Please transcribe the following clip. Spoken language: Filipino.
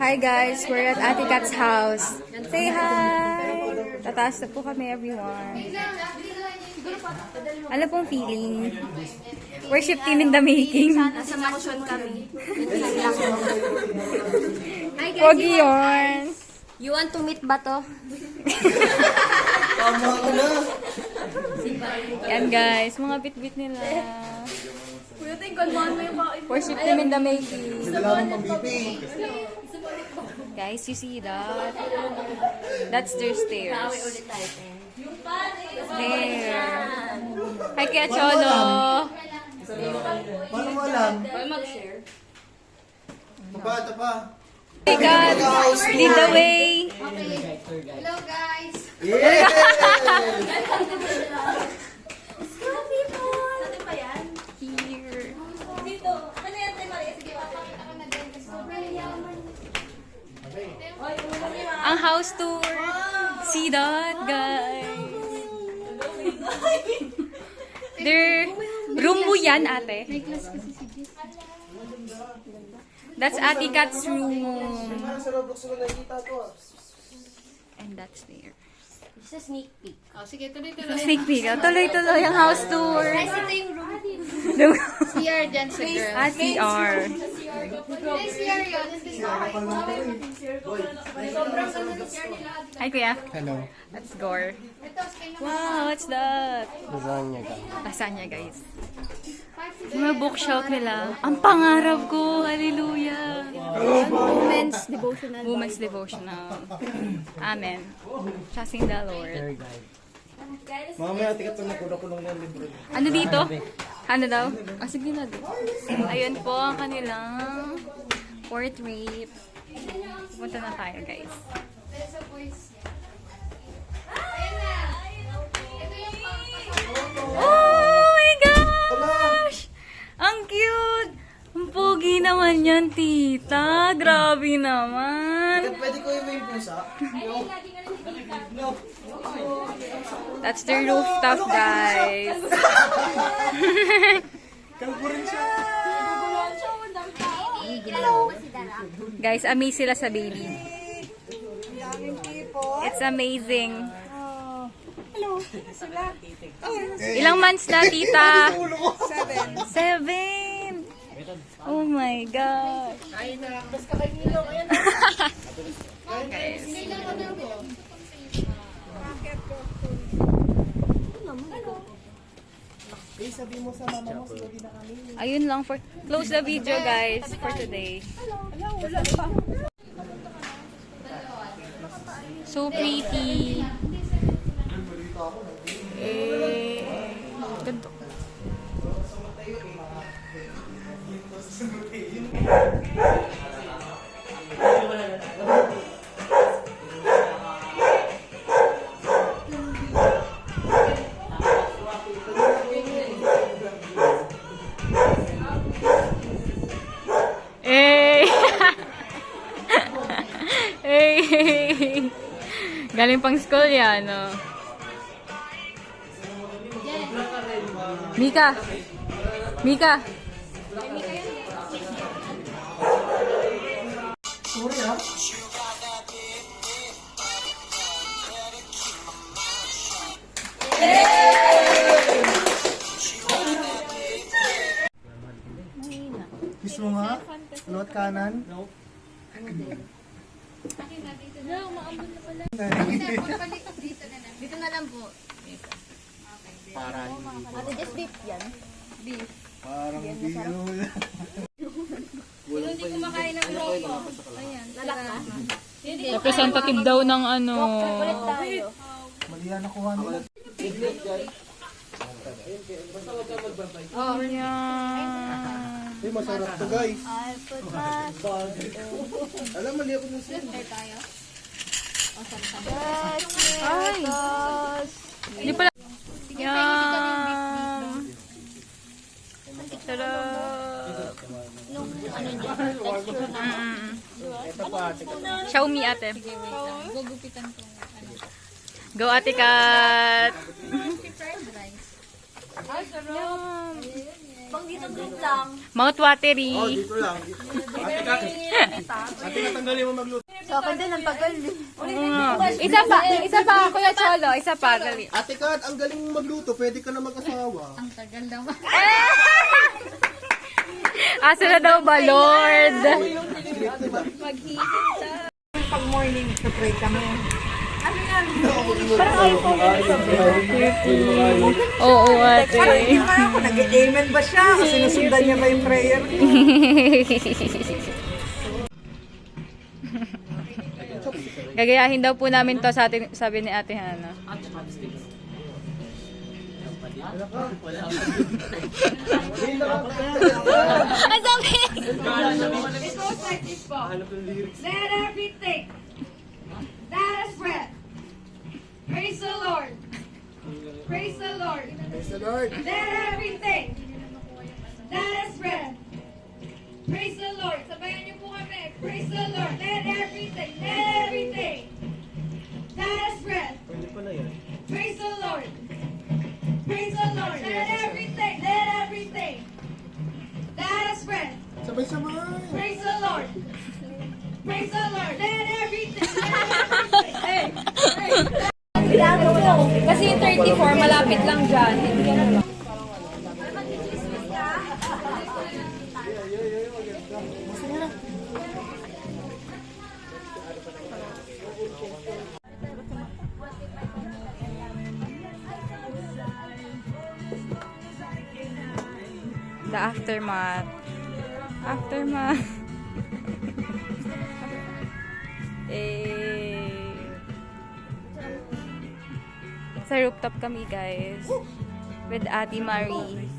Hi guys, we're at Ate Kat's house. Say hi! Tataas na po kami, everyone. Ano pong feeling? Worship team in the making. Nasa makusyon kami. Hi guys, Pogi yun. you want to meet ba to? Tama ko na. Yan guys, mga bit-bit nila. Worship team in the making. Kailangan pang BP. Guys, you see that? That's their stairs. There. Hi Kuya Cholo. Paano mo alam? Mag-share. Ito pa. Hey God, lead the way. Hello guys! Yeah! Here. Dito. Ano yan tayo mali? Sige, papakita ko na din. Sobrang yaman. Ang house tour. See that, guys? Their room mo yan, ate. That's Ate Kat's room. Sa Roblox ko nakikita to. And that's there. It's a sneak peek. Sneak peek. Oh, tuloy-tuloy ang house tour. Guys, ito yung room. CR dyan sa girl. Ah, CR. This year yun. Sobrang ganda ng CR nila. Hi, Kuya. Hello. Let's go. Ito, skin na. Wow, what's that? Lasagna ka. Lasagna, guys. Mga bookshelf nila. Ang pangarap ko. Hallelujah. Women's devotional. Women's devotional. Amen. Trusting the Lord. Mamaya tikat pa nakulong ng libro. Ano dito? Ano daw? Ah, sige na. Ayun po ang kanilang portrait. Punta na tayo, guys. There's a voice. Ayan na. Ito yung Oh my gosh! Ang cute! Ang pogi naman yan, tita. Grabe naman. Pwede ko yung pusa? No. That's the rooftop, guys. Kalburin siya. Guys, amaze sila sa baby. It's amazing. Ilang months na, tita? 7. Oh my God. Guys. Sabi mo sa mama mo, sabi na kami. Ayun lang for close the video, guys, for today. So pretty. Ganito. Hey! Hey! Galing pang school yan, no? Mika! Mika! Sorry ha? Kiss mo nga? Lot kanan? No. Dito na lang po. Parang Ate, just beef yan. Parang biro. Hindi kumakain ng loco. Ayan. Lalak ka? Representative daw ng ano. Ulit tayo. Mali yan nakuha nila. Oh, yan. Uy, masarap to guys. I'll put my... Alam, mali ako ng sin. tayo. Ay! Hindi pala. Yum! Sarap! Nung ano dyan, texture na. Xiaomi, ate. Go, Ate Kat! Yum! Pang dito group lang. Mouth watery. Dito lang. Ate ka tanggalin mo magluto. So, ako din ang tagal. Isa pa, Kuya Cholo. Isa pa, dali. Ate Kat, ang galing mo magluto. Pwede ka na mag-asawa. Ang tagal naman. Asa na daw ba, Lord? Pag morning, pray kami. Oo, ate. Parang hindi ba ako, nag-amen ba siya? O sinusundan niya ba yung prayer? Gagayahin daw po namin to sa atin, sabi ni Ate Hana. Ang sakit! It goes like this po. Let everything that is breath praise the Lord. Praise the Lord. Praise the Lord. Let everything that is breath praise the Lord. Sabayan niyo po kami. Praise the Lord. Let everything that is breath praise the Lord. Praise the Lord. Let everything that is breath Sabay-sabay. praise the Lord. Praise the Lord. Let everything. Hey. Kasi yung 34, malapit lang dyan. Hindi ka na lang. The aftermath. Aftermath. Sa rooftop kami, guys. With Ate Marie.